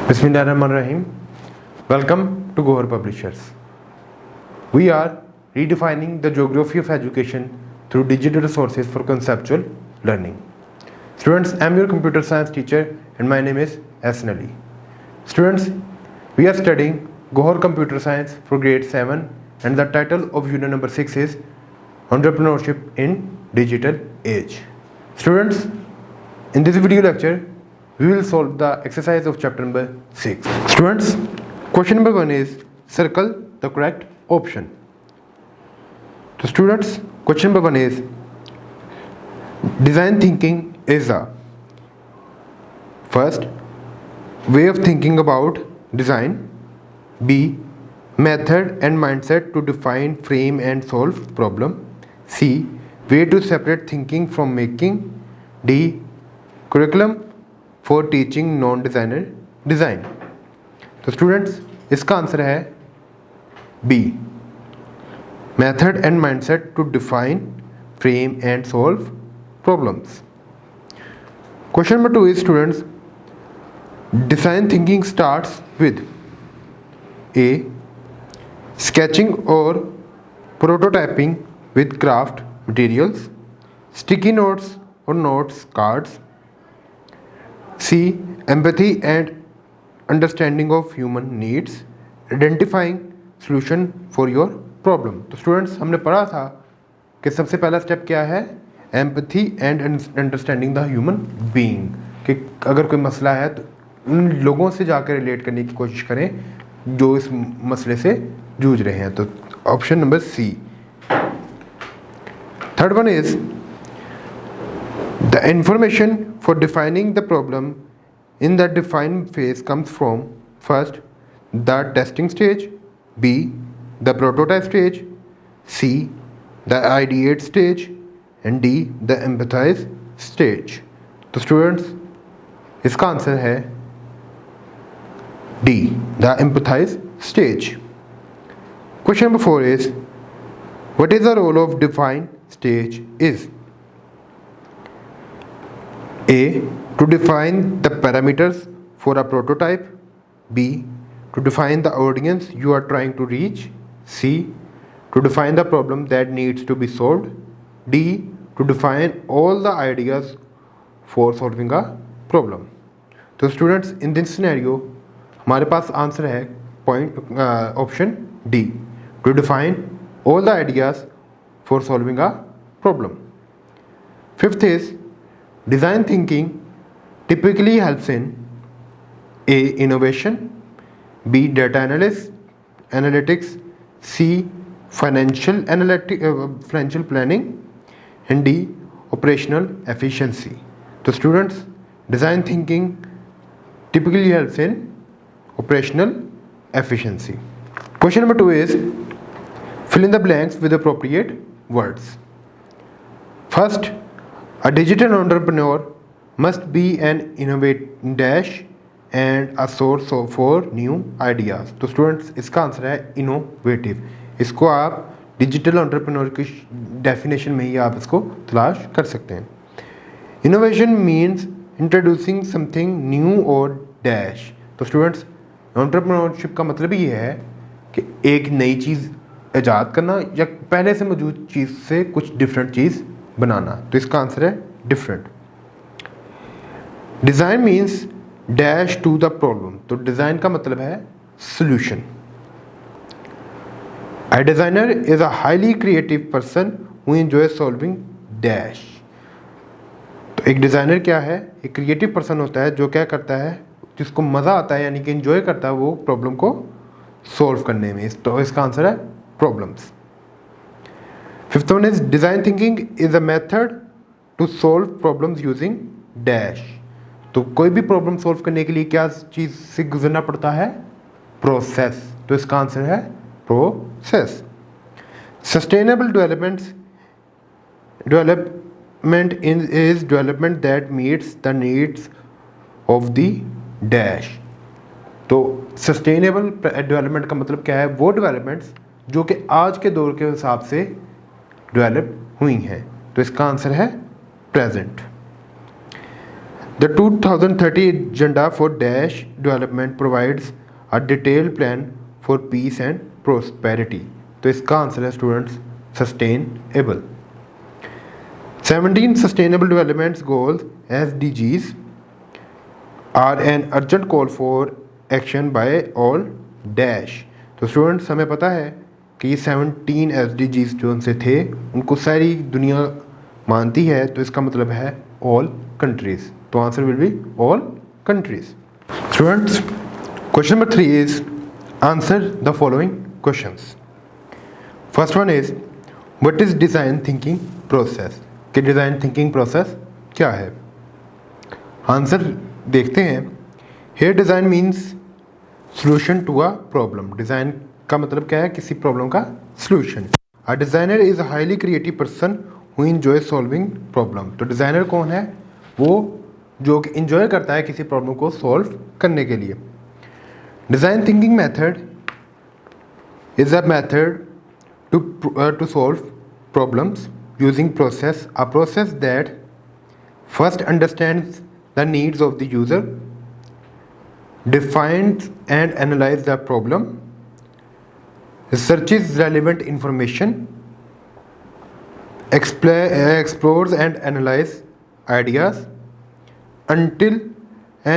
Bismillahirrahmanirrahim. Welcome to Gohar Publishers. We are redefining the geography of education through digital resources for conceptual learning. Students, I am your computer science teacher and my name is Hassan Ali. Students, we are studying Gohar Computer Science for grade 7 and the title of unit number 6 is Entrepreneurship in Digital Age. Students, in this video lecture, we will solve the exercise of chapter number 6. Students, question number 1 is circle the correct option. So students, question number 1 is design thinking is a first way of thinking about design, B method and mindset to define, frame and solve problem, C way to separate thinking from making, D curriculum for teaching non designer design. तो students इसका answer है B method and mindset to define, frame and solve problems. Question number 2 is students design thinking starts with a sketching और prototyping with craft materials, sticky notes और notes cards, C. Empathy and understanding of human needs, identifying solution for your problem. तो students हमने पढ़ा था कि सबसे पहला step क्या है, empathy and understanding the human being, कि अगर कोई मसला है तो उन लोगों से जाकर रिलेट करने की कोशिश करें जो इस मसले से जूझ रहे हैं. तो option number C. Third one is the information for defining the problem in the define phase comes from first the testing stage, B the prototype stage, C the ideate stage and D the empathize stage. तो students इसका answer है D the empathize stage. Question number 4 is what is the role of define stage is A. To define the parameters for a prototype, B. To define the audience you are trying to reach, C. To define the problem that needs to be solved, D. To define all the ideas for solving a problem. तो students in this scenario हमारे पास answer है point option D, to define all the ideas for solving a problem. Fifth is design thinking typically helps in A. Innovation, B. Data analytics, C. Financial planning and D. Operational efficiency. So students, design thinking typically helps in operational efficiency. Question number 2 is fill in the blanks with appropriate words. First, a digital entrepreneur must be an innovative dash and a source for new ideas. तो students इसका answer है innovative. इसको आप digital entrepreneur की definition में ही आप इसको तलाश कर सकते हैं. Innovation means introducing something new और डैश. तो स्टूडेंट्स एंटरप्रेन्योरशिप का मतलब ये है कि एक नई चीज़ ईजाद करना या पहले से मौजूद चीज़ से कुछ डिफरेंट चीज़ बनाना. तो इसका आंसर है different. Design means dash to the problem. तो डिज़ाइन का मतलब है solution. A designer is a highly creative person who enjoy solving dash. तो एक डिज़ाइनर क्या है, एक क्रिएटिव पर्सन होता है जो क्या करता है, जिसको मज़ा आता है यानी कि एंजॉय करता है वो प्रॉब्लम को सॉल्व करने में. तो इसका आंसर है problems. Fifth one is design thinking is a method to solve problems using dash. तो कोई भी प्रॉब्लम सॉल्व करने के लिए क्या चीज़ से गुजरना पड़ता है, प्रोसेस. तो इसका आंसर है process. Sustainable development is development that meets the needs of the dash. तो सस्टेनेबल डेवलपमेंट का मतलब क्या है, वो डेवलपमेंट्स जो कि आज के दौर के हिसाब से डेवलप हुई हैं. तो इसका आंसर है present. The 2030 agenda for Dash development provides a detailed plan for peace and prosperity. तो इसका आंसर है students sustainable. 17 sustainable development goals SDGs are an urgent call for action by all dash. तो students हमें पता है कि 17 SDGs जो उनसे थे उनको सारी दुनिया मानती है, तो इसका मतलब है ऑल कंट्रीज। तो answer will be all countries. Students question number 3 is answer the following questions. First one is what is design thinking process. कि डिज़ाइन थिंकिंग प्रोसेस क्या है। आंसर देखते हैं। Here design means solution to a problem. Design का मतलब क्या है, किसी प्रॉब्लम का solution. A designer is a highly creative person who enjoy solving problem. तो डिज़ाइनर कौन है, वो जो कि इंजॉय करता है किसी प्रॉब्लम को सॉल्व करने के लिए। Design thinking method is a method to solve problems using process, a process that first understands the needs of the user, defines and analyzes the problem, researches relevant information, explores and analyzes ideas until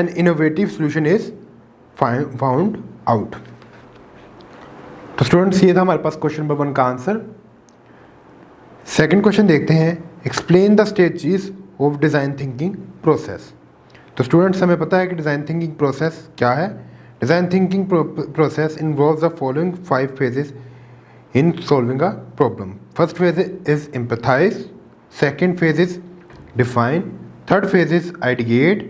an innovative solution is found out। तो students ये था हमारे पास question number 1 का answer. Second question देखते हैं। Explain the stages of design thinking process. तो students हमें पता है कि डिज़ाइन थिंकिंग प्रोसेस क्या है। Design thinking process involves the following 5 phases in solving a problem. First phase is empathize, second phase is define, third phase is ideate,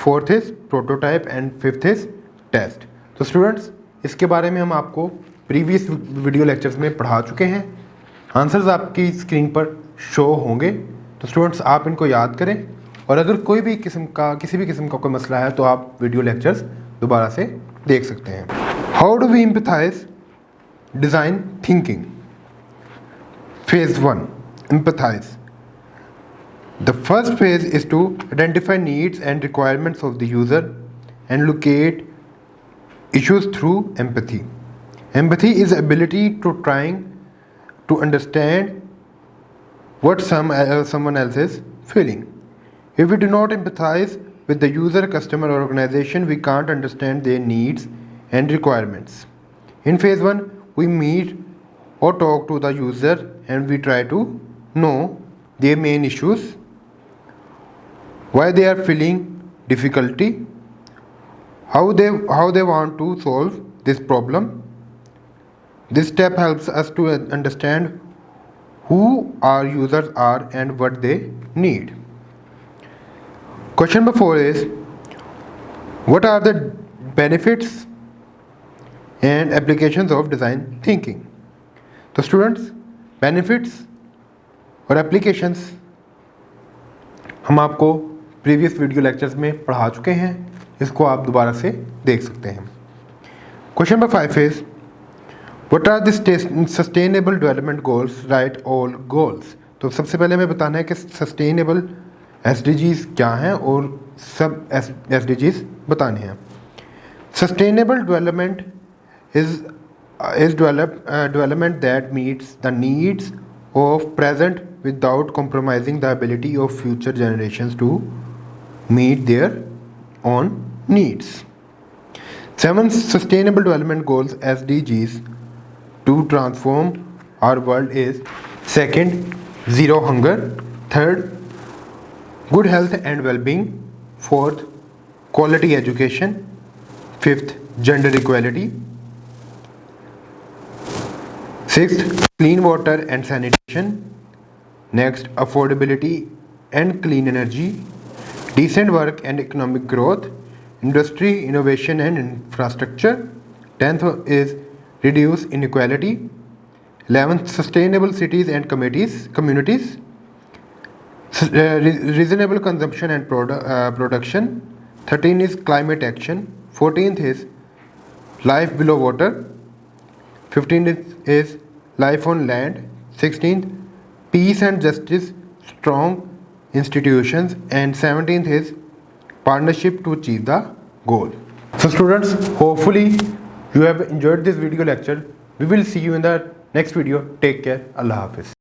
fourth is prototype and fifth is test। तो students इसके बारे में हम आपको previous video lectures में पढ़ा चुके हैं। आंसर्स आपकी स्क्रीन पर शो होंगे, तो स्टूडेंट्स आप इनको याद करें, और अगर कोई भी किसी भी किस्म का कोई मसला है तो आप वीडियो लेक्चर्स दोबारा से देख सकते हैं। How do we empathise design thinking. Phase 1 empathise. The first phase is to identify needs and requirements of the user and locate issues through empathy. Empathy is the ability to trying to understand what someone else is feeling. If we do not empathize with the user, customer or organization, we can't understand their needs and requirements. In phase 1, we meet or talk to the user and we try to know their main issues, why they are feeling difficulty, how they want to solve this problem. This step helps us to understand who our users are and what they need. Question number 4 is what are the benefits and applications of design thinking। तो students benefits और applications हम आपको previous video lectures में पढ़ा चुके हैं, इसको आप दोबारा से देख सकते हैं। Question number 5 is what are the sustainable development goals, write all goals. तो सबसे पहले हमें बताना है कि सस्टेनेबल SDGs क्या हैं और सब SDGs बताने हैं। Sustainable development is development that meets the needs of present without compromising the ability of future generations to meet their own needs. 7 Sustainable Development Goals SDGs to transform our world is: second, zero hunger; third, good health and well-being; fourth, quality education; fifth, gender equality; sixth, clean water and sanitation; next, affordability and clean energy; decent work and economic growth; industry, innovation and infrastructure; 10th is reduce inequality; 11th, sustainable cities and communities; reasonable consumption and production; 13th is climate action; 14th is life below water; 15th is life on land; 16th, peace and justice, strong institutions; and 17th is partnership to achieve the goal। So students, hopefully you have enjoyed this video lecture. We will see you in the next video. Take care. Allah Hafiz.